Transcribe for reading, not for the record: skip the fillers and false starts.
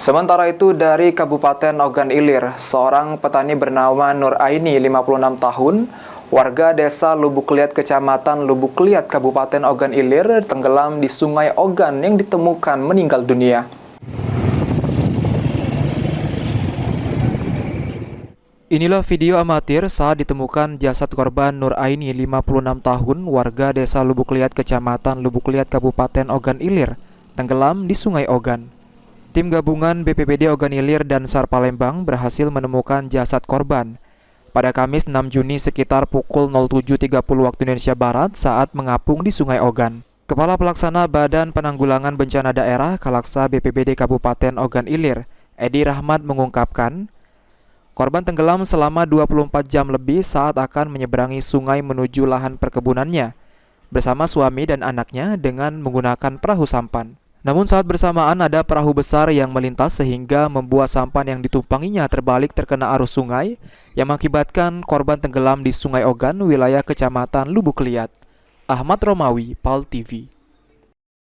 Sementara itu dari Kabupaten Ogan Ilir, seorang petani bernama Nur Aini, 56 tahun, warga desa Lubuk Liat, Kecamatan Lubuk Liat, Kabupaten Ogan Ilir, tenggelam di Sungai Ogan yang ditemukan meninggal dunia. Inilah video amatir saat ditemukan jasad korban Nur Aini, 56 tahun, warga desa Lubuk Liat, Kecamatan Lubuk Liat, Kabupaten Ogan Ilir, tenggelam di Sungai Ogan. Tim gabungan BPBD Ogan Ilir dan SAR Palembang berhasil menemukan jasad korban pada Kamis 6 Juni sekitar pukul 07.30 waktu Indonesia Barat saat mengapung di Sungai Ogan. Kepala Pelaksana Badan Penanggulangan Bencana Daerah Kalaksa BPBD Kabupaten Ogan Ilir, Edi Rahmat mengungkapkan, korban tenggelam selama 24 jam lebih saat akan menyeberangi sungai menuju lahan perkebunannya bersama suami dan anaknya dengan menggunakan perahu sampan. Namun saat bersamaan ada perahu besar yang melintas sehingga membuat sampan yang ditumpanginya terbalik terkena arus sungai yang mengakibatkan korban tenggelam di Sungai Ogan, wilayah Kecamatan Lubuk Liat. Ahmad Romawi, PAL TV.